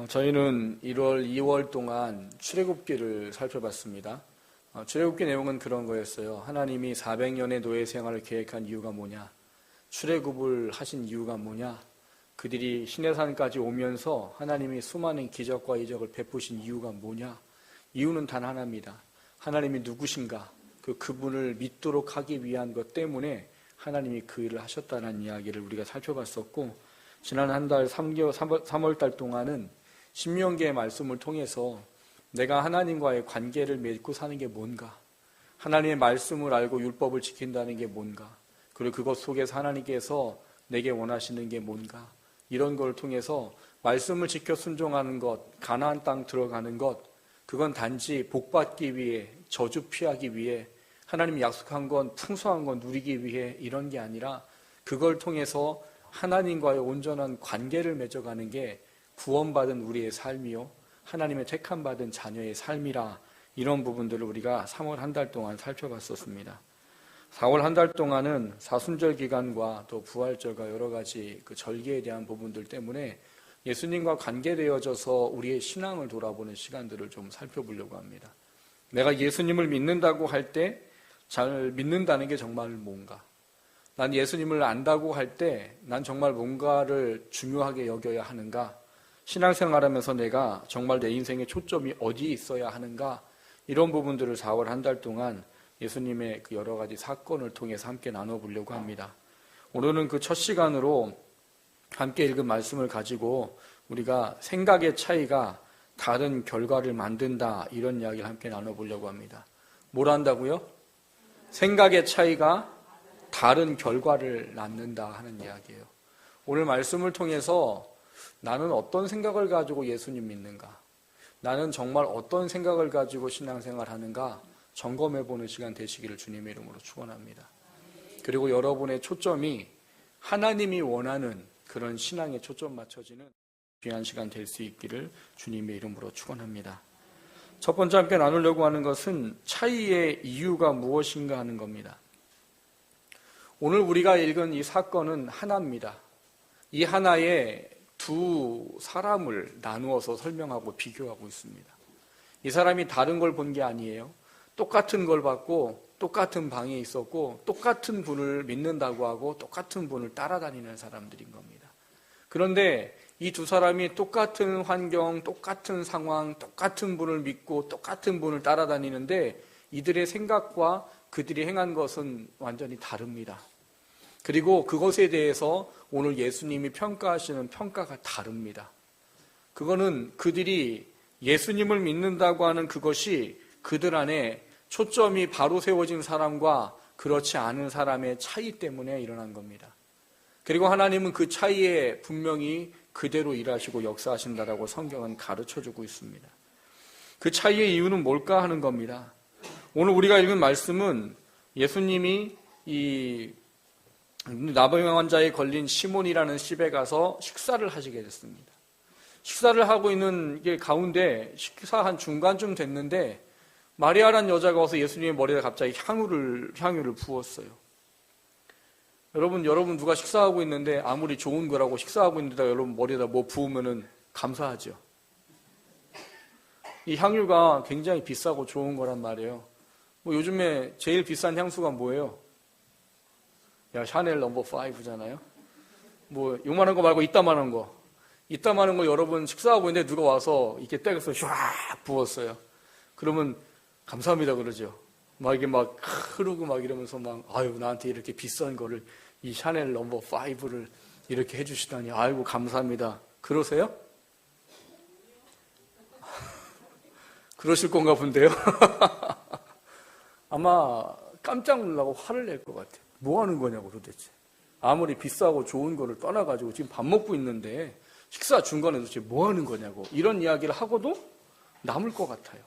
저희는 1월, 2월 동안 출애굽기를 살펴봤습니다. 출애굽기 내용은 그런 거였어요. 하나님이 400년의 노예 생활을 계획한 이유가 뭐냐? 출애굽을 하신 이유가 뭐냐? 그들이 시내산까지 오면서 하나님이 수많은 기적과 이적을 베푸신 이유가 뭐냐? 이유는 단 하나입니다. 하나님이 누구신가? 그분을 믿도록 하기 위한 것 때문에 하나님이 그 일을 하셨다는 이야기를 우리가 살펴봤었고, 지난 한 달 3월 달 동안은 신명기의 말씀을 통해서 내가 하나님과의 관계를 맺고 사는 게 뭔가, 하나님의 말씀을 알고 율법을 지킨다는 게 뭔가, 그리고 그것 속에서 하나님께서 내게 원하시는 게 뭔가, 이런 걸 통해서 말씀을 지켜 순종하는 것, 가나안 땅 들어가는 것, 그건 단지 복받기 위해, 저주 피하기 위해, 하나님이 약속한 건 풍성한 건 누리기 위해 이런 게 아니라 그걸 통해서 하나님과의 온전한 관계를 맺어가는 게 구원받은 우리의 삶이요, 하나님의 택함받은 자녀의 삶이라, 이런 부분들을 우리가 3월 한 달 동안 살펴봤었습니다. 4월 한 달 동안은 사순절 기간과 또 부활절과 여러 가지 그 절기에 대한 부분들 때문에 예수님과 관계되어져서 우리의 신앙을 돌아보는 시간들을 좀 살펴보려고 합니다. 내가 예수님을 믿는다고 할 때 잘 믿는다는 게 정말 뭔가, 난 예수님을 안다고 할 때 난 정말 뭔가를 중요하게 여겨야 하는가, 신앙생활하면서 내가 정말 내 인생의 초점이 어디에 있어야 하는가, 이런 부분들을 4월 한 달 동안 예수님의 그 여러 가지 사건을 통해서 함께 나눠보려고 합니다. 오늘은 그 첫 시간으로 함께 읽은 말씀을 가지고 우리가 생각의 차이가 다른 결과를 만든다, 이런 이야기를 함께 나눠보려고 합니다. 뭘 한다고요? 생각의 차이가 다른 결과를 낳는다 하는 이야기예요. 오늘 말씀을 통해서 나는 어떤 생각을 가지고 예수님 믿는가, 나는 정말 어떤 생각을 가지고 신앙생활 하는가 점검해보는 시간 되시기를 주님의 이름으로 축원합니다. 그리고 여러분의 초점이 하나님이 원하는 그런 신앙에 초점 맞춰지는 귀한 시간 될 수 있기를 주님의 이름으로 축원합니다. 첫 번째 함께 나누려고 하는 것은 차이의 이유가 무엇인가 하는 겁니다. 오늘 우리가 읽은 이 사건은 하나입니다. 이 하나에 두 사람을 나누어서 설명하고 비교하고 있습니다. 이 사람이 다른 걸 본 게 아니에요. 똑같은 걸 봤고 똑같은 방에 있었고 똑같은 분을 믿는다고 하고 똑같은 분을 따라다니는 사람들인 겁니다. 그런데 이 두 사람이 똑같은 환경, 똑같은 상황, 똑같은 분을 믿고 똑같은 분을 따라다니는데 이들의 생각과 그들이 행한 것은 완전히 다릅니다. 그리고 그것에 대해서 오늘 예수님이 평가하시는 평가가 다릅니다. 그거는 그들이 예수님을 믿는다고 하는 그것이 그들 안에 초점이 바로 세워진 사람과 그렇지 않은 사람의 차이 때문에 일어난 겁니다. 그리고 하나님은 그 차이에 분명히 그대로 일하시고 역사하신다라고 성경은 가르쳐주고 있습니다. 그 차이의 이유는 뭘까 하는 겁니다. 오늘 우리가 읽은 말씀은 예수님이 이 나병 환자에 걸린 시몬이라는 집에 가서 식사를 하시게 됐습니다. 식사를 하고 있는 게 가운데 식사한 중간쯤 됐는데 마리아라는 여자가 와서 예수님의 머리에 갑자기 향유를 부었어요. 여러분 누가 식사하고 있는데 아무리 좋은 거라고 식사하고 있는데 여러분 머리에다 뭐 부으면은 감사하죠. 이 향유가 굉장히 비싸고 좋은 거란 말이에요. 뭐 요즘에 제일 비싼 향수가 뭐예요? 샤넬 넘버 5잖아요. 뭐 요만한 거 말고 이따만한 거 여러분 식사하고 있는데 누가 와서 이렇게 떼서 쫙 부었어요. 그러면 감사합니다 그러죠. 막 이게 막 흐르고 막 이러면서 막 아유 나한테 이렇게 비싼 거를 이 샤넬 넘버 5를 이렇게 해주시다니 아이고 감사합니다. 그러세요? 그러실 건가 본데요. 아마 깜짝 놀라고 화를 낼 것 같아요. 뭐 하는 거냐고 도대체. 아무리 비싸고 좋은 거를 떠나가지고 지금 밥 먹고 있는데 식사 중간에 도대체 뭐 하는 거냐고 이런 이야기를 하고도 남을 것 같아요.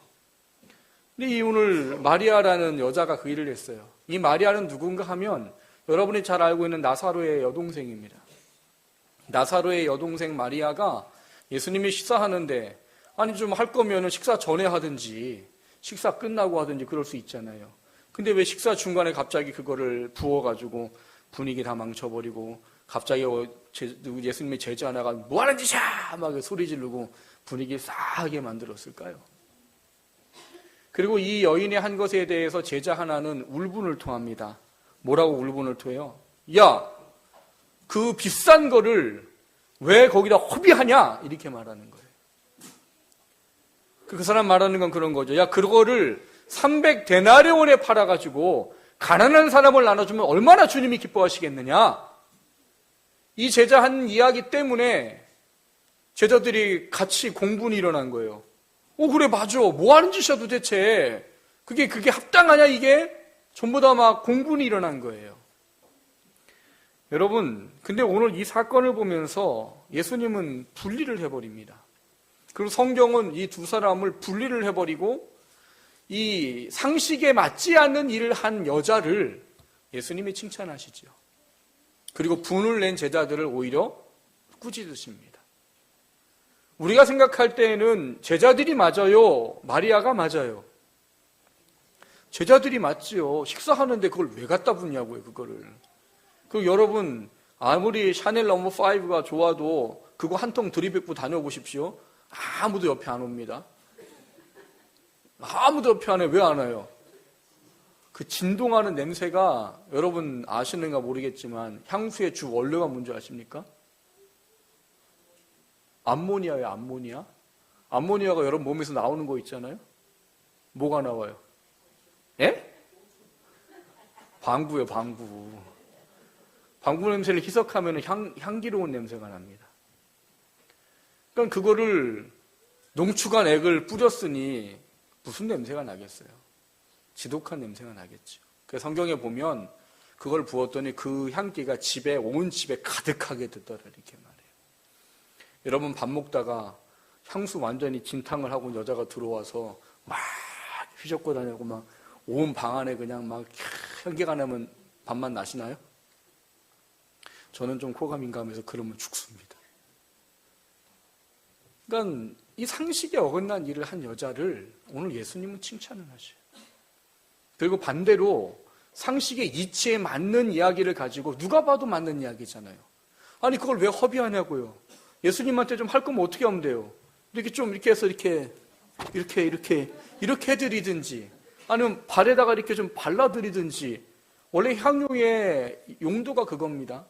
근데 이 오늘 마리아라는 여자가 그 일을 했어요. 이 마리아는 누군가 하면 여러분이 잘 알고 있는 나사로의 여동생입니다. 나사로의 여동생 마리아가 예수님이 식사하는데 아니 좀 할 거면은 식사 전에 하든지 식사 끝나고 하든지 그럴 수 있잖아요. 근데 왜 식사 중간에 갑자기 그거를 부어가지고 분위기 다 망쳐버리고 갑자기 예수님의 제자 하나가 뭐 하는 짓이야! 막 소리 지르고 분위기 싸하게 만들었을까요? 그리고 이 여인의 한 것에 대해서 제자 하나는 울분을 토합니다. 뭐라고 울분을 토해요? 야, 그 비싼 거를 왜 거기다 허비하냐? 이렇게 말하는 거예요. 그 사람 말하는 건 그런 거죠. 야, 그거를 300데나리온에 팔아가지고 가난한 사람을 나눠주면 얼마나 주님이 기뻐하시겠느냐? 이 제자 한 이야기 때문에 제자들이 같이 공분이 일어난 거예요. 그래, 맞아. 뭐 하는 짓이야 도대체. 그게 합당하냐 이게? 전부 다 막 공분이 일어난 거예요. 여러분, 근데 오늘 이 사건을 보면서 예수님은 분리를 해버립니다. 그리고 성경은 이 두 사람을 분리를 해버리고 이 상식에 맞지 않는 일을 한 여자를 예수님이 칭찬하시죠. 그리고 분을 낸 제자들을 오히려 꾸짖으십니다. 우리가 생각할 때에는 제자들이 맞아요, 마리아가 맞아요. 제자들이 맞지요. 식사하는데 그걸 왜 갖다 붙냐고요, 그거를. 그리고 여러분, 아무리 샤넬 넘버 5가 좋아도 그거 한 통 들이뱉고 다녀보십시오. 아무도 옆에 안 옵니다. 아무도 옆에 안 해요. 왜 안 와요? 그 진동하는 냄새가 여러분 아시는가 모르겠지만 향수의 주 원료가 뭔지 아십니까? 암모니아예요, 암모니아. 암모니아가 여러분 몸에서 나오는 거 있잖아요. 뭐가 나와요? 예? 방구예요, 방구. 방구 냄새를 희석하면 향기로운 냄새가 납니다. 그러니까 그거를 농축한 액을 뿌렸으니 무슨 냄새가 나겠어요? 지독한 냄새가 나겠죠. 그래서 성경에 보면 그걸 부었더니 그 향기가 온 집에 가득하게 듣더라 이렇게 말해요. 여러분 밥 먹다가 향수 완전히 진탕을 하고 여자가 들어와서 막 휘젓고 다니고 막 온 방 안에 그냥 막 향기가 나면 밥맛 나시나요? 저는 좀 코가 민감해서 그러면 죽습니다. 그러니까 이 상식에 어긋난 일을 한 여자를 오늘 예수님은 칭찬을 하셔요. 그리고 반대로 상식의 이치에 맞는 이야기를 가지고 누가 봐도 맞는 이야기잖아요. 아니 그걸 왜 허비하냐고요. 예수님한테 좀 할 거면 어떻게 하면 돼요? 이렇게 해서 이렇게 해드리든지 아니면 발에다가 이렇게 좀 발라드리든지. 원래 향유의 용도가 그겁니다.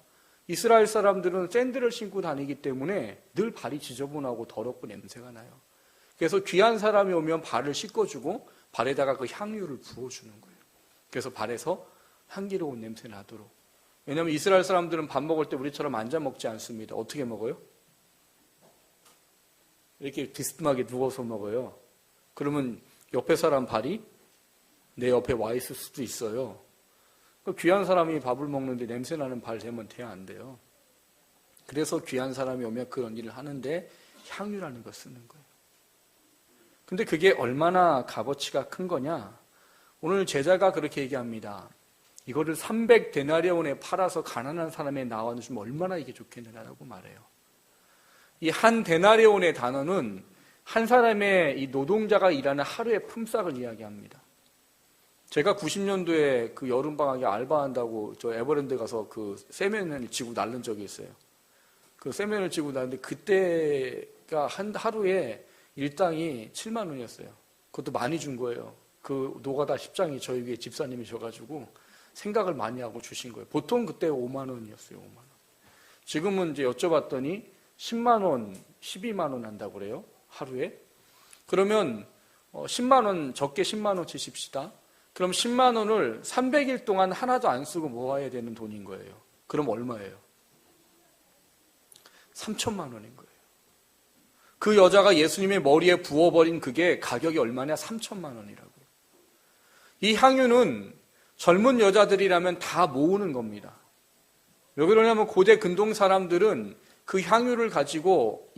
이스라엘 사람들은 샌들을 신고 다니기 때문에 늘 발이 지저분하고 더럽고 냄새가 나요. 그래서 귀한 사람이 오면 발을 씻겨주고 발에다가 그 향유를 부어주는 거예요. 그래서 발에서 향기로운 냄새 나도록. 왜냐하면 이스라엘 사람들은 밥 먹을 때 우리처럼 앉아 먹지 않습니다. 어떻게 먹어요? 이렇게 비스듬하게 누워서 먹어요. 그러면 옆에 사람 발이 내 옆에 와 있을 수도 있어요. 귀한 사람이 밥을 먹는데 냄새나는 발 대면 돼야 안 돼요. 그래서 귀한 사람이 오면 그런 일을 하는데 향유라는 걸 쓰는 거예요. 근데 그게 얼마나 값어치가 큰 거냐? 오늘 제자가 그렇게 얘기합니다. 이거를 300데나리온에 팔아서 가난한 사람에 나와주면 얼마나 이게 좋겠느냐라고 말해요. 이 한 데나리온의 단어는 한 사람의 이 노동자가 일하는 하루의 품삯을 이야기합니다. 제가 90년도에 그 여름방학에 알바한다고 저 에버랜드 가서 그 세면을 지고 날른 적이 있어요. 그 세면을 지고 날는데 그때가 하루에 일당이 7만 원이었어요. 그것도 많이 준 거예요. 그 노가다 10장이 저희 위에 집사님이셔가지고 생각을 많이 하고 주신 거예요. 보통 그때 5만 원이었어요. 5만 원. 지금은 이제 여쭤봤더니 10만 원, 12만 원 한다고 그래요. 하루에. 그러면 10만 원, 적게 10만 원 치십시다. 그럼 10만 원을 300일 동안 하나도 안 쓰고 모아야 되는 돈인 거예요. 그럼 얼마예요? 3천만 원인 거예요. 그 여자가 예수님의 머리에 부어버린 그게 가격이 얼마냐? 3천만 원이라고요. 이 향유는 젊은 여자들이라면 다 모으는 겁니다. 왜 그러냐면 고대 근동 사람들은 그 향유를 가지고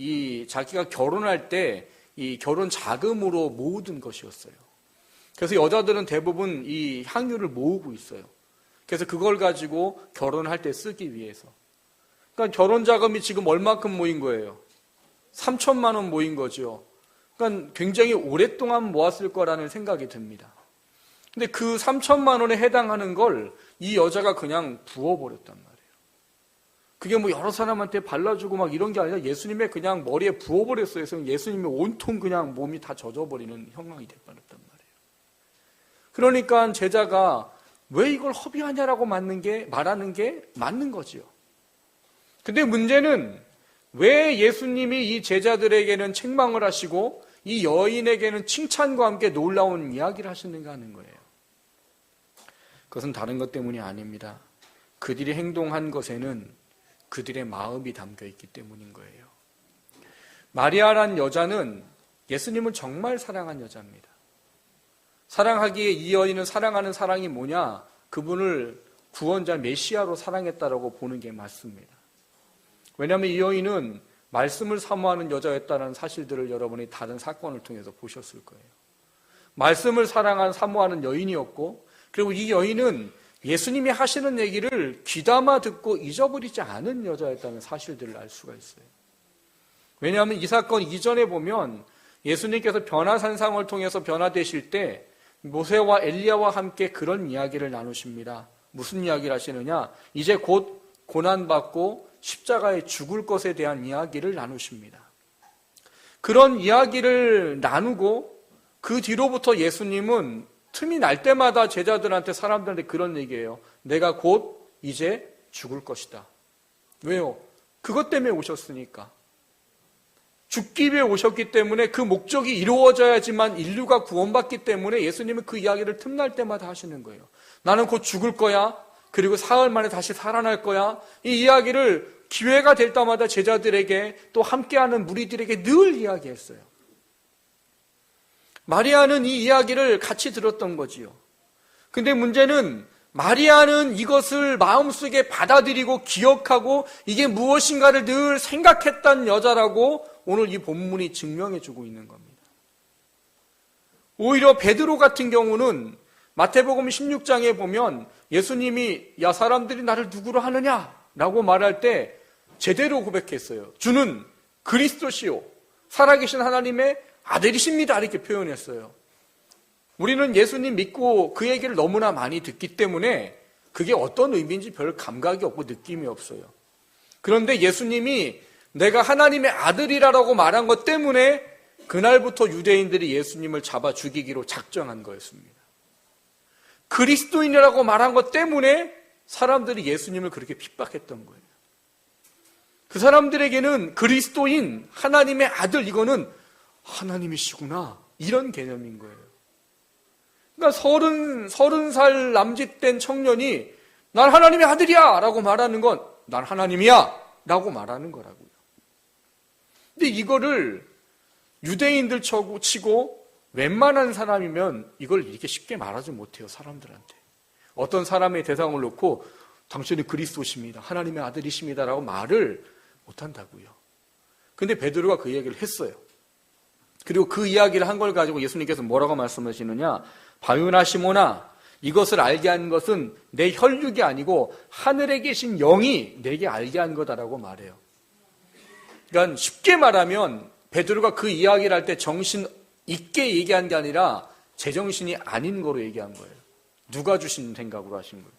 자기가 결혼할 때 이 결혼 자금으로 모으던 것이었어요. 그래서 여자들은 대부분 이 향유를 모으고 있어요. 그래서 그걸 가지고 결혼할 때 쓰기 위해서. 그러니까 결혼 자금이 지금 얼마큼 모인 거예요? 3천만 원 모인 거죠. 그러니까 굉장히 오랫동안 모았을 거라는 생각이 듭니다. 근데 그 3천만 원에 해당하는 걸 이 여자가 그냥 부어버렸단 말이에요. 그게 뭐 여러 사람한테 발라주고 막 이런 게 아니라 예수님의 그냥 머리에 부어버렸어요. 그래서 예수님의 온통 그냥 몸이 다 젖어버리는 형상이 돼버렸단 말이에요. 그러니까 제자가 왜 이걸 허비하냐라고 말하는 게 맞는 거지요. 근데 문제는 왜 예수님이 이 제자들에게는 책망을 하시고 이 여인에게는 칭찬과 함께 놀라운 이야기를 하시는가 하는 거예요. 그것은 다른 것 때문이 아닙니다. 그들이 행동한 것에는 그들의 마음이 담겨 있기 때문인 거예요. 마리아란 여자는 예수님을 정말 사랑한 여자입니다. 사랑하기에 이 여인은 사랑하는 사랑이 뭐냐? 그분을 구원자 메시아로 사랑했다라고 보는 게 맞습니다. 왜냐하면 이 여인은 말씀을 사모하는 여자였다는 사실들을 여러분이 다른 사건을 통해서 보셨을 거예요. 말씀을 사모하는 여인이었고, 그리고 이 여인은 예수님이 하시는 얘기를 귀담아 듣고 잊어버리지 않은 여자였다는 사실들을 알 수가 있어요. 왜냐하면 이 사건 이전에 보면 예수님께서 변화산상을 통해서 변화되실 때 모세와 엘리야와 함께 그런 이야기를 나누십니다. 무슨 이야기를 하시느냐? 이제 곧 고난받고 십자가에 죽을 것에 대한 이야기를 나누십니다. 그런 이야기를 나누고 그 뒤로부터 예수님은 틈이 날 때마다 제자들한테, 사람들한테 그런 얘기예요. 내가 곧 이제 죽을 것이다. 왜요? 그것 때문에 오셨으니까. 죽기 위해 오셨기 때문에 그 목적이 이루어져야지만 인류가 구원받기 때문에 예수님은 그 이야기를 틈날 때마다 하시는 거예요. 나는 곧 죽을 거야. 그리고 사흘 만에 다시 살아날 거야. 이 이야기를 기회가 될 때마다 제자들에게 또 함께하는 무리들에게 늘 이야기했어요. 마리아는 이 이야기를 같이 들었던 거지요. 근데 문제는 마리아는 이것을 마음속에 받아들이고 기억하고 이게 무엇인가를 늘 생각했던 여자라고 오늘 이 본문이 증명해 주고 있는 겁니다. 오히려 베드로 같은 경우는 마태복음 16장에 보면 예수님이 야 사람들이 나를 누구로 하느냐라고 말할 때 제대로 고백했어요. 주는 그리스도시요 살아계신 하나님의 아들이십니다. 이렇게 표현했어요. 우리는 예수님 믿고 그 얘기를 너무나 많이 듣기 때문에 그게 어떤 의미인지 별 감각이 없고 느낌이 없어요. 그런데 예수님이 내가 하나님의 아들이라고 말한 것 때문에 그날부터 유대인들이 예수님을 잡아 죽이기로 작정한 거였습니다. 그리스도인이라고 말한 것 때문에 사람들이 예수님을 그렇게 핍박했던 거예요. 그 사람들에게는 그리스도인, 하나님의 아들, 이거는 하나님이시구나, 이런 개념인 거예요. 그러니까 30살 남짓된 청년이 난 하나님의 아들이야 라고 말하는 건 난 하나님이야 라고 말하는 거라고요. 근데 이거를 유대인들 치고 웬만한 사람이면 이걸 이렇게 쉽게 말하지 못해요. 사람들한테. 어떤 사람의 대상을 놓고 당신이 그리스도십니다, 하나님의 아들이십니다 라고 말을 못한다고요. 근데 베드로가 그 얘기를 했어요. 그리고 그 이야기를 한 걸 가지고 예수님께서 뭐라고 말씀하시느냐? 바요나 시몬아, 이것을 알게 한 것은 내 혈육이 아니고 하늘에 계신 영이 내게 알게 한 거다라고 말해요. 그러니까 쉽게 말하면 베드로가 그 이야기를 할 때 정신 있게 얘기한 게 아니라 제정신이 아닌 거로 얘기한 거예요. 누가 주신 생각으로 하신 거예요.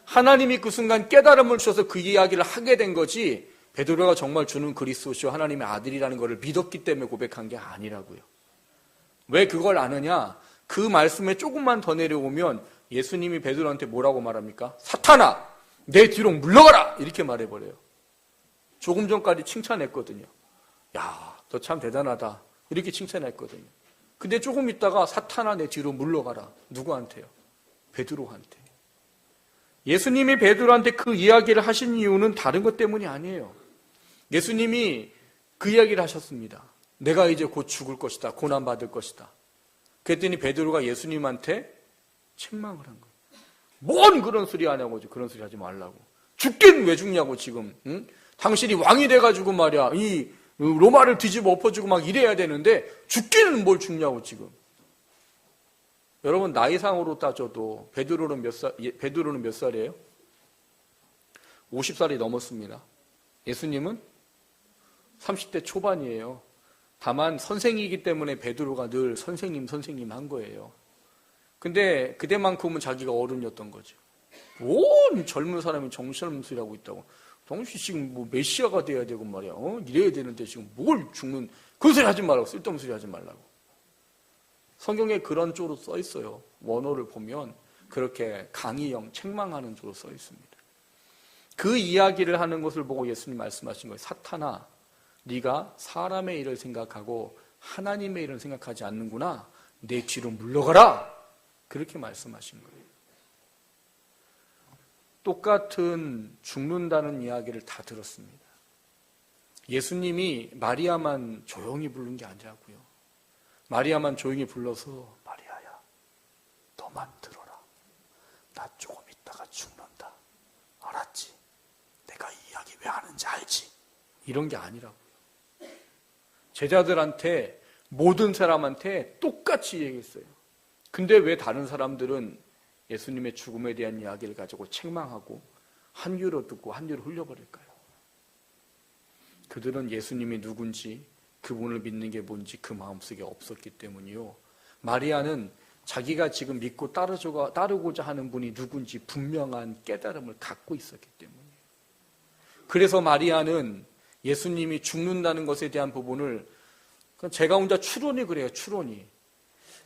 하나님이 그 순간 깨달음을 주셔서 그 이야기를 하게 된 거지, 베드로가 정말 주는 그리스도시요 하나님의 아들이라는 것을 믿었기 때문에 고백한 게 아니라고요. 왜 그걸 아느냐? 그 말씀에 조금만 더 내려오면 예수님이 베드로한테 뭐라고 말합니까? 사탄아, 내 뒤로 물러가라! 이렇게 말해버려요. 조금 전까지 칭찬했거든요. 야, 너 참 대단하다, 이렇게 칭찬했거든요. 근데 조금 있다가 사탄아, 내 뒤로 물러가라. 누구한테요? 베드로한테. 예수님이 베드로한테 그 이야기를 하신 이유는 다른 것 때문이 아니에요. 예수님이 그 이야기를 하셨습니다. 내가 이제 곧 죽을 것이다, 고난받을 것이다. 그랬더니 베드로가 예수님한테 책망을 한 거예요. 뭔 그런 소리 하냐고, 그런 소리 하지 말라고. 죽긴 왜 죽냐고 지금. 응? 당신이 왕이 돼가지고 말이야, 이 로마를 뒤집어 엎어주고 막 이래야 되는데 죽기는 뭘 죽냐고 지금. 여러분 나이상으로 따져도 베드로는 몇 살이에요? 50살이 넘었습니다. 예수님은 30대 초반이에요. 다만 선생이기 때문에 베드로가 늘 선생님 한 거예요. 근데 그때만큼은 자기가 어른이었던 거죠. 온 젊은 사람이 정신없는 소리 하고 있다고. 당신 지금 뭐 메시아가 돼야 되고 말이야. 이래야 되는데 지금 뭘 죽는 그 소리 하지 말라고. 쓸데없는 소리 하지 말라고. 성경에 그런 쪽으로 써 있어요. 원어를 보면 그렇게 강의형 책망하는 쪽으로 써 있습니다. 그 이야기를 하는 것을 보고 예수님 말씀하신 거예요. 사탄아, 네가 사람의 일을 생각하고 하나님의 일을 생각하지 않는구나. 내 뒤로 물러가라. 그렇게 말씀하신 거예요. 똑같은 죽는다는 이야기를 다 들었습니다. 예수님이 마리아만 조용히 부른 게 아니라고요. 마리아만 조용히 불러서 마리아야, 너만 들어라. 나 조금 있다가 죽는다. 알았지? 내가 이 이야기 왜 하는지 알지? 이런 게 아니라고요. 제자들한테 모든 사람한테 똑같이 얘기했어요. 근데 왜 다른 사람들은 예수님의 죽음에 대한 이야기를 가지고 책망하고 한 귀로 듣고 한 귀로 흘려버릴까요? 그들은 예수님이 누군지 그분을 믿는 게 뭔지 그 마음속에 없었기 때문이요. 마리아는 자기가 지금 믿고 따르고자 하는 분이 누군지 분명한 깨달음을 갖고 있었기 때문이에요. 그래서 마리아는 예수님이 죽는다는 것에 대한 부분을 제가 혼자 추론이 그래요. 추론이.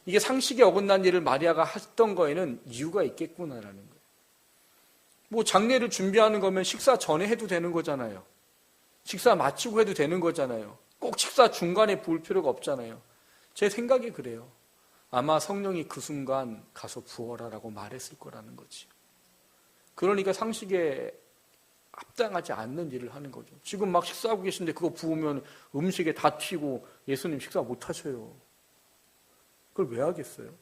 이게 상식에 어긋난 일을 마리아가 했던 거에는 이유가 있겠구나라는 거예요. 뭐 장례를 준비하는 거면 식사 전에 해도 되는 거잖아요. 식사 마치고 해도 되는 거잖아요. 꼭 식사 중간에 부을 필요가 없잖아요. 제 생각이 그래요. 아마 성령이 그 순간 가서 부어라라고 말했을 거라는 거지. 그러니까 상식에 합당하지 않는 일을 하는 거죠. 지금 막 식사하고 계신데 그거 부으면 음식에 다 튀고 예수님 식사 못 하셔요. 그걸 왜 하겠어요?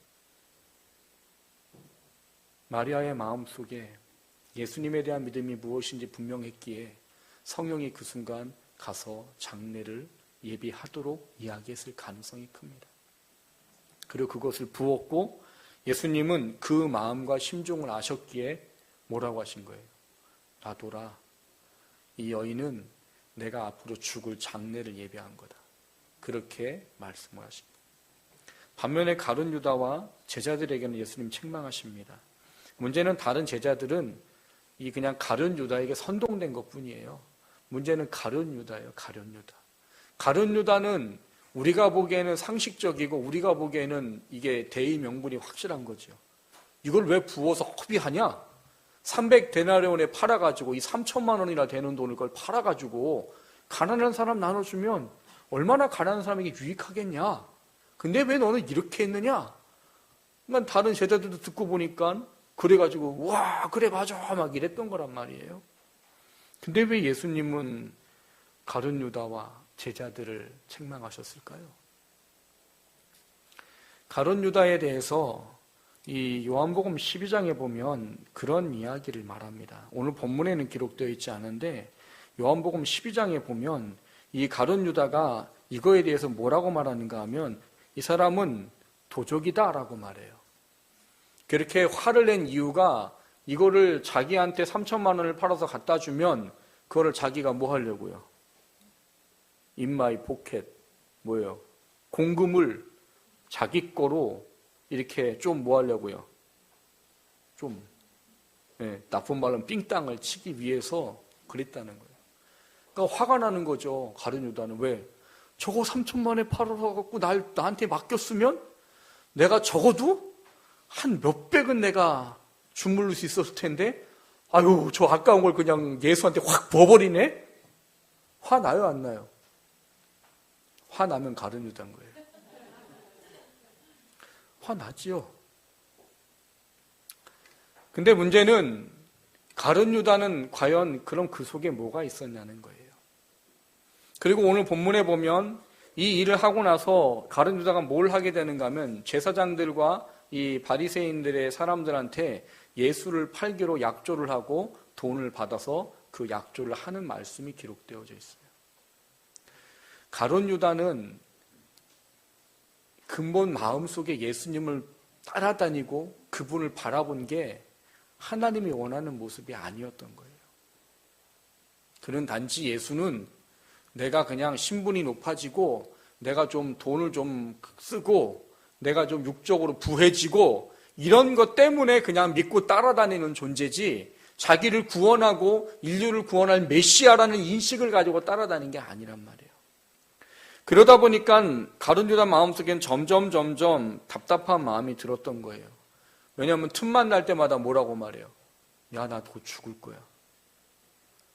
마리아의 마음속에 예수님에 대한 믿음이 무엇인지 분명했기에 성령이 그 순간 가서 장례를 예비하도록 이야기했을 가능성이 큽니다. 그리고 그것을 부었고 예수님은 그 마음과 심종을 아셨기에 뭐라고 하신 거예요? 놔둬라. 이 여인은 내가 앞으로 죽을 장례를 예비한 거다. 그렇게 말씀을 하십니다. 반면에 가룟 유다와 제자들에게는 예수님 책망하십니다. 문제는 다른 제자들은 이 그냥 가룟 유다에게 선동된 것뿐이에요. 문제는 가룟 유다예요. 가룟 유다. 가룟 유다는 우리가 보기에는 상식적이고 우리가 보기에는 이게 대의 명분이 확실한 거죠. 이걸 왜 부어서 허비하냐? 300데나리온에 팔아가지고 이 3천만 원이나 되는 돈을 그걸 팔아가지고 가난한 사람 나눠주면 얼마나 가난한 사람에게 유익하겠냐? 근데 왜 너는 이렇게 했느냐? 그러니까 다른 제자들도 듣고 보니까 그래가지고 와 그래 맞아 막 이랬던 거란 말이에요. 근데 왜 예수님은 가룟 유다와 제자들을 책망하셨을까요? 가룟 유다에 대해서 이 요한복음 12장에 보면 그런 이야기를 말합니다. 오늘 본문에는 기록되어 있지 않은데 요한복음 12장에 보면 이 가룟 유다가 이거에 대해서 뭐라고 말하는가 하면 이 사람은 도적이다라고 말해요. 그렇게 화를 낸 이유가 이거를 자기한테 3천만 원을 팔아서 갖다 주면 그거를 자기가 뭐 하려고요? In my pocket 뭐예요? 공금을 자기 거로 이렇게 좀 뭐 하려고요? 좀 나쁜 말로는 삥땅을 치기 위해서 그랬다는 거예요. 그러니까 화가 나는 거죠. 가룟 유다는 왜? 저거 3천만에 팔아서 나한테 맡겼으면 내가 적어도 한 몇백은 내가 주물릴 수 있었을 텐데 아유 저 아까운 걸 그냥 예수한테 확 부어버리네? 화 나요 안 나요? 화 나면 가룟 유다인 거예요. 화 나지요. 근데 문제는 가룟 유다는 과연 그럼 그 속에 뭐가 있었냐는 거예요. 그리고 오늘 본문에 보면 이 일을 하고 나서 가룟 유다가 뭘 하게 되는가 하면 제사장들과 이 바리새인들의 사람들한테 예수를 팔기로 약조를 하고 돈을 받아서 그 약조를 하는 말씀이 기록되어져 있어요. 가룟 유다는 근본 마음속에 예수님을 따라다니고 그분을 바라본 게 하나님이 원하는 모습이 아니었던 거예요. 그는 단지 예수는 내가 그냥 신분이 높아지고 내가 좀 돈을 좀 쓰고 내가 좀 육적으로 부해지고 이런 것 때문에 그냥 믿고 따라다니는 존재지 자기를 구원하고 인류를 구원할 메시아라는 인식을 가지고 따라다니는 게 아니란 말이에요. 그러다 보니까 가룟 유다 마음속엔 점점 답답한 마음이 들었던 거예요. 왜냐하면 틈만 날 때마다 뭐라고 말해요? 야, 나 곧 죽을 거야.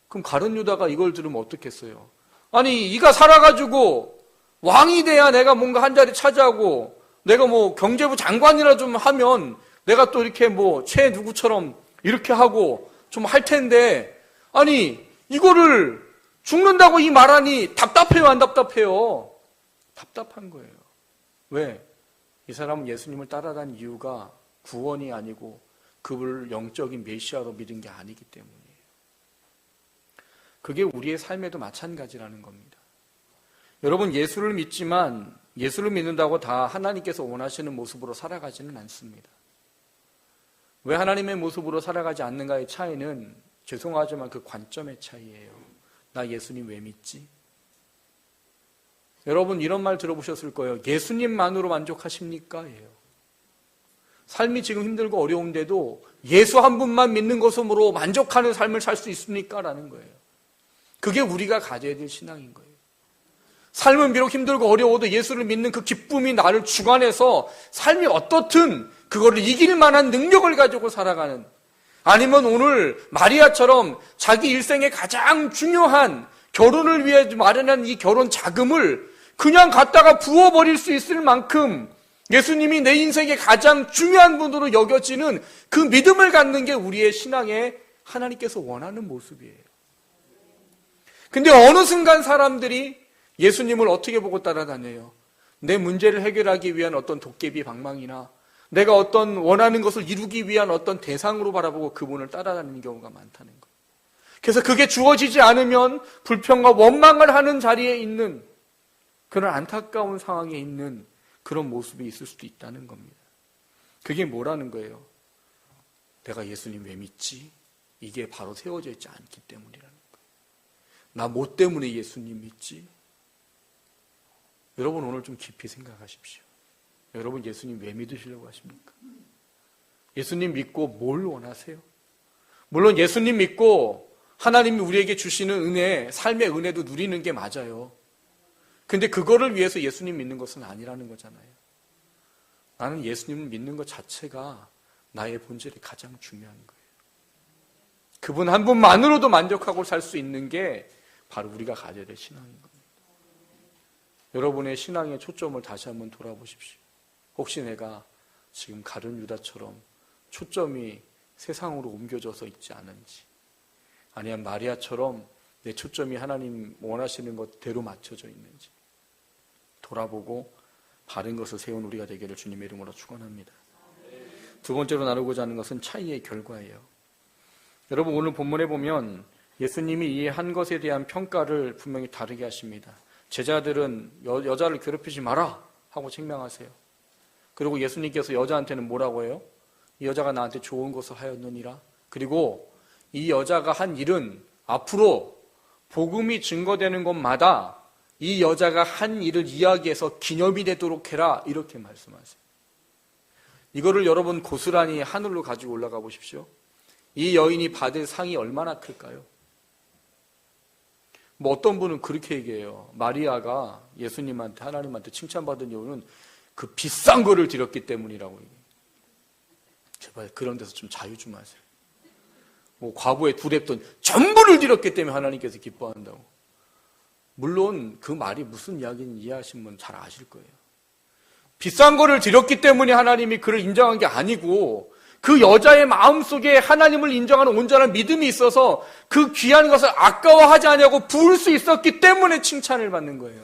그럼 가룟 유다가 이걸 들으면 어떻겠어요? 아니, 이가 살아가지고 왕이 돼야 내가 뭔가 한 자리 차지하고 내가 뭐 경제부 장관이라 좀 하면 내가 또 이렇게 뭐 최 누구처럼 이렇게 하고 좀 할 텐데, 아니 이거를 죽는다고 이 말하니 답답해요, 안 답답해요? 답답한 거예요. 왜? 이 사람은 예수님을 따라다닌 이유가 구원이 아니고 그를 영적인 메시아로 믿은 게 아니기 때문이에요. 그게 우리의 삶에도 마찬가지라는 겁니다. 여러분, 예수를 믿지만 예수를 믿는다고 다 하나님께서 원하시는 모습으로 살아가지는 않습니다. 왜 하나님의 모습으로 살아가지 않는가의 차이는 죄송하지만 그 관점의 차이예요. 나 예수님 왜 믿지? 여러분, 이런 말 들어보셨을 거예요. 예수님만으로 만족하십니까? 예요. 삶이 지금 힘들고 어려운데도 예수 한 분만 믿는 것으로 만족하는 삶을 살 수 있습니까? 라는 거예요. 그게 우리가 가져야 될 신앙인 거예요. 삶은 비록 힘들고 어려워도 예수를 믿는 그 기쁨이 나를 주관해서 삶이 어떻든 그거를 이길 만한 능력을 가지고 살아가는, 아니면 오늘 마리아처럼 자기 일생의 가장 중요한 결혼을 위해 마련한 이 결혼 자금을 그냥 갖다가 부어버릴 수 있을 만큼 예수님이 내 인생의 가장 중요한 분으로 여겨지는 그 믿음을 갖는 게 우리의 신앙에 하나님께서 원하는 모습이에요. 근데 어느 순간 사람들이 예수님을 어떻게 보고 따라다녀요? 내 문제를 해결하기 위한 어떤 도깨비 방망이나 내가 어떤 원하는 것을 이루기 위한 어떤 대상으로 바라보고 그분을 따라다니는 경우가 많다는 거예요. 그래서 그게 주어지지 않으면 불평과 원망을 하는 자리에 있는 그런 안타까운 상황에 있는 그런 모습이 있을 수도 있다는 겁니다. 그게 뭐라는 거예요? 내가 예수님 왜 믿지? 이게 바로 세워져 있지 않기 때문이라는 거예요. 나 뭐 때문에 예수님 믿지? 여러분, 오늘 좀 깊이 생각하십시오. 여러분, 예수님 왜 믿으시려고 하십니까? 예수님 믿고 뭘 원하세요? 물론 예수님 믿고 하나님이 우리에게 주시는 은혜, 삶의 은혜도 누리는 게 맞아요. 근데 그거를 위해서 예수님 믿는 것은 아니라는 거잖아요. 나는 예수님을 믿는 것 자체가 나의 본질이 가장 중요한 거예요. 그분 한 분만으로도 만족하고 살 수 있는 게 바로 우리가 가져야 될 신앙인 겁니다. 여러분의 신앙의 초점을 다시 한번 돌아보십시오. 혹시 내가 지금 가룟 유다처럼 초점이 세상으로 옮겨져서 있지 않은지, 아니면 마리아처럼 내 초점이 하나님 원하시는 것대로 맞춰져 있는지 돌아보고 바른 것을 세운 우리가 되기를 주님의 이름으로 축원합니다. 두 번째로 나누고자 하는 것은 차이의 결과예요. 여러분, 오늘 본문에 보면 예수님이 이 한 것에 대한 평가를 분명히 다르게 하십니다. 제자들은 여자를 괴롭히지 마라 하고 책망하세요. 그리고 예수님께서 여자한테는 뭐라고 해요? 이 여자가 나한테 좋은 것을 하였느니라. 그리고 이 여자가 한 일은 앞으로 복음이 증거되는 곳마다 이 여자가 한 일을 이야기해서 기념이 되도록 해라, 이렇게 말씀하세요. 이거를 여러분 고스란히 하늘로 가지고 올라가 보십시오. 이 여인이 받을 상이 얼마나 클까요? 뭐 어떤 분은 그렇게 얘기해요. 마리아가 예수님한테, 하나님한테 칭찬받은 이유는 그 비싼 거를 드렸기 때문이라고 얘기해요. 제발 그런 데서 좀 자유 좀 하세요. 뭐 과부에 두렵던 전부를 드렸기 때문에 하나님께서 기뻐한다고. 물론 그 말이 무슨 이야기인지 이해하신 분 잘 아실 거예요. 비싼 거를 드렸기 때문에 하나님이 그를 인정한 게 아니고, 그 여자의 마음속에 하나님을 인정하는 온전한 믿음이 있어서 그 귀한 것을 아까워하지 않냐고 부을 수 있었기 때문에 칭찬을 받는 거예요.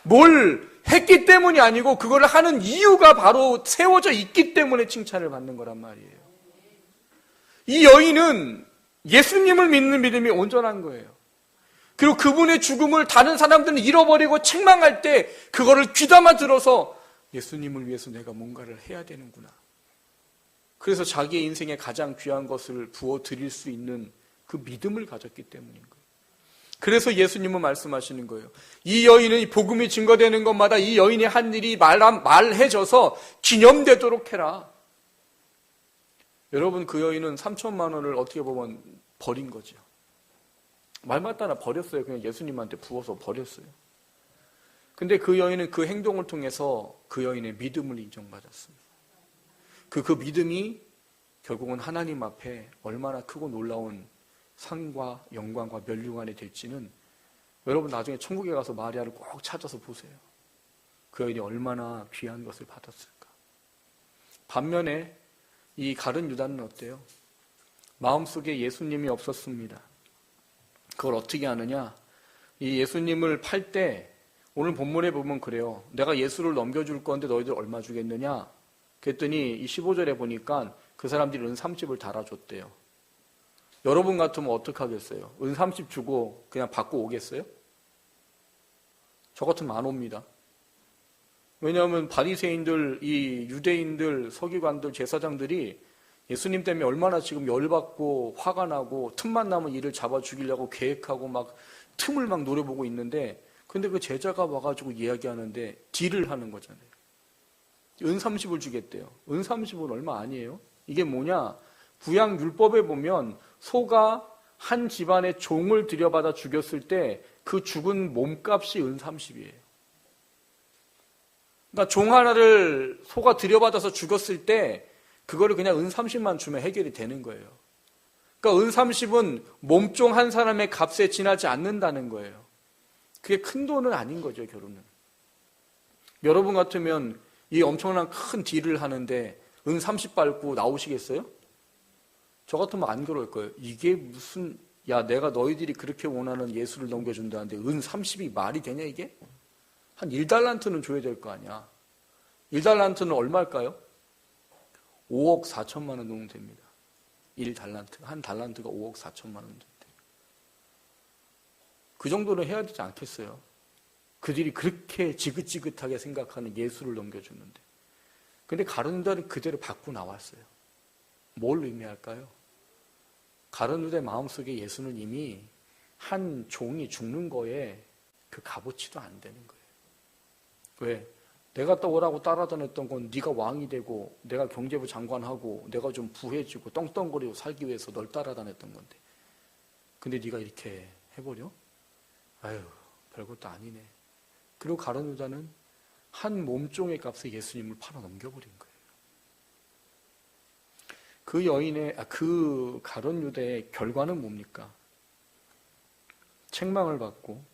뭘 했기 때문이 아니고 그걸 하는 이유가 바로 세워져 있기 때문에 칭찬을 받는 거란 말이에요. 이 여인은 예수님을 믿는 믿음이 온전한 거예요. 그리고 그분의 죽음을 다른 사람들은 잃어버리고 책망할 때 그거를 귀담아 들어서 예수님을 위해서 내가 뭔가를 해야 되는구나. 그래서 자기의 인생에 가장 귀한 것을 부어드릴 수 있는 그 믿음을 가졌기 때문인 거예요. 그래서 예수님은 말씀하시는 거예요. 이 여인은 복음이 증거되는 것마다 이 여인이 한 일이 말해져서 기념되도록 해라. 여러분, 그 여인은 3천만 원을 어떻게 보면 버린 거죠. 말 맞다나 버렸어요. 그냥 예수님한테 부어서 버렸어요. 근데 그 여인은 그 행동을 통해서 그 여인의 믿음을 인정받았습니다. 그 믿음이 결국은 하나님 앞에 얼마나 크고 놀라운 상과 영광과 면류관이 될지는 여러분 나중에 천국에 가서 마리아를 꼭 찾아서 보세요. 그 여인이 얼마나 귀한 것을 받았을까. 반면에 이 가룟 유다는 어때요? 마음속에 예수님이 없었습니다. 그걸 어떻게 아느냐? 이 예수님을 팔 때 오늘 본문에 보면 그래요. 내가 예수를 넘겨줄 건데 너희들 얼마 주겠느냐? 그랬더니 이 15절에 보니까 그 사람들이 은 30을 달아줬대요. 여러분 같으면 어떡하겠어요? 은 30 주고 그냥 받고 오겠어요? 저 같으면 안 옵니다. 왜냐하면 바리새인들, 이 유대인들, 서기관들, 제사장들이 예수님 때문에 얼마나 지금 열받고 화가 나고 틈만 나면 이를 잡아 죽이려고 계획하고 막 틈을 막 노려보고 있는데, 근데 그 제자가 와가지고 이야기하는데 딜을 하는 거잖아요. 은 30을 주겠대요. 은 30은 얼마 아니에요. 이게 뭐냐? 구약 율법에 보면 소가 한 집안의 종을 들여받아 죽였을 때 그 죽은 몸값이 은 30이에요. 그러니까 종 하나를 소가 들여받아서 죽였을 때 그거를 그냥 은 30만 주면 해결이 되는 거예요. 그러니까 은 30은 몸종 한 사람의 값에 지나지 않는다는 거예요. 그게 큰 돈은 아닌 거죠, 결혼은. 여러분 같으면 이 엄청난 큰 딜을 하는데 은 30 밟고 나오시겠어요? 저 같으면 안 그럴 거예요. 이게 무슨, 야, 내가 너희들이 그렇게 원하는 예수를 넘겨준다는데 은 30이 말이 되냐 이게? 한 1달란트는 줘야 될 거 아니야. 1달란트는 얼마일까요? 5억 4천만 원 정도 됩니다. 1달란트. 한 달란트가 5억 4천만 원 정도 돼요. 그 정도는 해야 되지 않겠어요? 그들이 그렇게 지긋지긋하게 생각하는 예수를 넘겨주는데. 근데 가룟 유다는 그대로 받고 나왔어요. 뭘 의미할까요? 가룟 유다의 마음속에 예수는 이미 한 종이 죽는 거에 그 값어치도 안 되는 거예요. 왜? 내가 오라고 따라다녔던 건 네가 왕이 되고 내가 경제부 장관하고 내가 좀 부해지고 떵떵거리고 살기 위해서 널 따라다녔던 건데, 근데 네가 이렇게 해버려? 아유, 별것도 아니네. 그리고 가룟 유다는 한 몸종의 값에 예수님을 팔아 넘겨버린 거예요. 그 가룟 유다의 결과는 뭡니까? 책망을 받고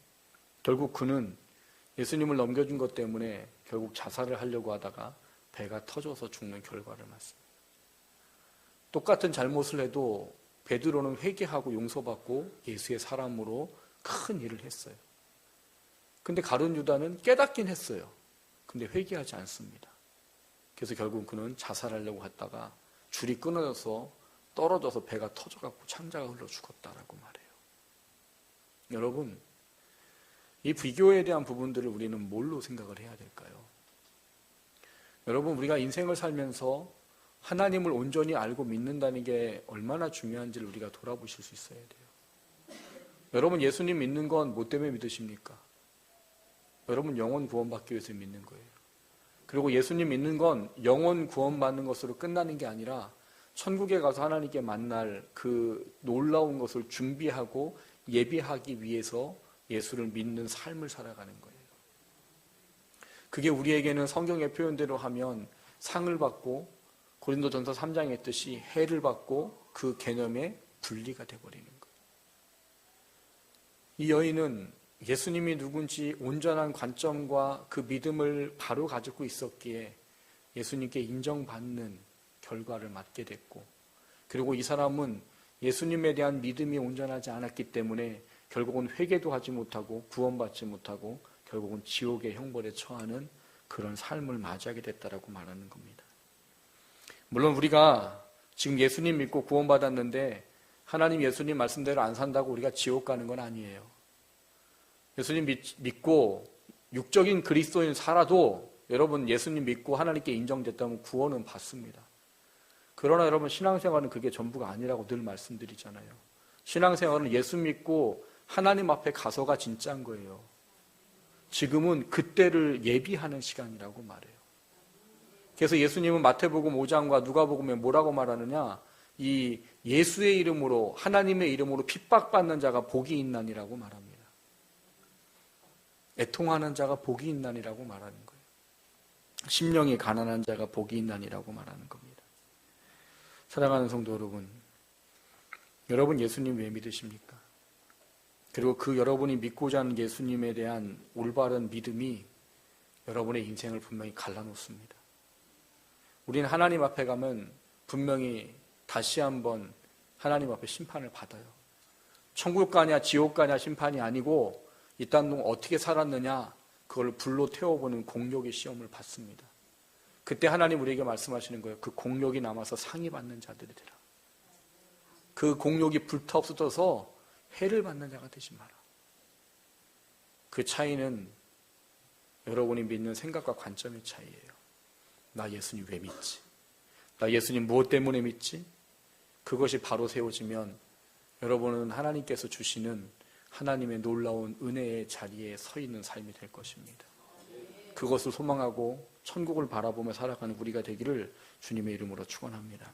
결국 그는 예수님을 넘겨준 것 때문에 결국 자살을 하려고 하다가 배가 터져서 죽는 결과를 맞습니다. 똑같은 잘못을 해도 베드로는 회개하고 용서받고 예수의 사람으로 큰 일을 했어요. 근데 가룟 유다는 깨닫긴 했어요. 근데 회개하지 않습니다. 그래서 결국 그는 자살하려고 했다가 줄이 끊어져서 떨어져서 배가 터져갖고 창자가 흘러 죽었다라고 말해요. 여러분, 이 비교에 대한 부분들을 우리는 뭘로 생각을 해야 될까요? 여러분, 우리가 인생을 살면서 하나님을 온전히 알고 믿는다는 게 얼마나 중요한지를 우리가 돌아보실 수 있어야 돼요. 여러분, 예수님 믿는 건 뭐 때문에 믿으십니까? 여러분, 영혼 구원받기 위해서 믿는 거예요. 그리고 예수님 믿는 건 영혼 구원받는 것으로 끝나는 게 아니라 천국에 가서 하나님께 만날 그 놀라운 것을 준비하고 예비하기 위해서 예수를 믿는 삶을 살아가는 거예요. 그게 우리에게는 성경의 표현대로 하면 상을 받고 고린도전서 3장에 했듯이 해를 받고 그 개념에 분리가 돼버리는 거예요. 이 여인은 예수님이 누군지 온전한 관점과 그 믿음을 바로 가지고 있었기에 예수님께 인정받는 결과를 맞게 됐고, 그리고 이 사람은 예수님에 대한 믿음이 온전하지 않았기 때문에 결국은 회개도 하지 못하고 구원받지 못하고 결국은 지옥의 형벌에 처하는 그런 삶을 맞이하게 됐다라고 말하는 겁니다. 물론 우리가 지금 예수님 믿고 구원받았는데 하나님 예수님 말씀대로 안 산다고 우리가 지옥 가는 건 아니에요. 예수님 믿고 육적인 그리스도인 살아도 여러분 예수님 믿고 하나님께 인정됐다면 구원은 받습니다. 그러나 여러분 신앙생활은 그게 전부가 아니라고 늘 말씀드리잖아요. 신앙생활은 예수 믿고 하나님 앞에 가서가 진짜인 거예요. 지금은 그때를 예비하는 시간이라고 말해요. 그래서 예수님은 마태복음 5장과 누가복음에 뭐라고 말하느냐? 이 예수의 이름으로, 하나님의 이름으로 핍박받는 자가 복이 있나니라고 말합니다. 애통하는 자가 복이 있나니라고 말하는 거예요. 심령이 가난한 자가 복이 있나니라고 말하는 겁니다. 사랑하는 성도 여러분, 여러분 예수님 왜 믿으십니까? 그리고 그 여러분이 믿고자 하는 예수님에 대한 올바른 믿음이 여러분의 인생을 분명히 갈라놓습니다. 우리는 하나님 앞에 가면 분명히 다시 한번 하나님 앞에 심판을 받아요. 천국 가냐 지옥 가냐 심판이 아니고 이 땅 동안 어떻게 살았느냐 그걸 불로 태워보는 공력의 시험을 받습니다. 그때 하나님 우리에게 말씀하시는 거예요. 그 공력이 남아서 상이 받는 자들이라. 그 공력이 불타없어져서 해를 받는 자가 되지 마라. 그 차이는 여러분이 믿는 생각과 관점의 차이예요. 나 예수님 왜 믿지? 나 예수님 무엇 때문에 믿지? 그것이 바로 세워지면 여러분은 하나님께서 주시는 하나님의 놀라운 은혜의 자리에 서 있는 삶이 될 것입니다. 그것을 소망하고 천국을 바라보며 살아가는 우리가 되기를 주님의 이름으로 축원합니다.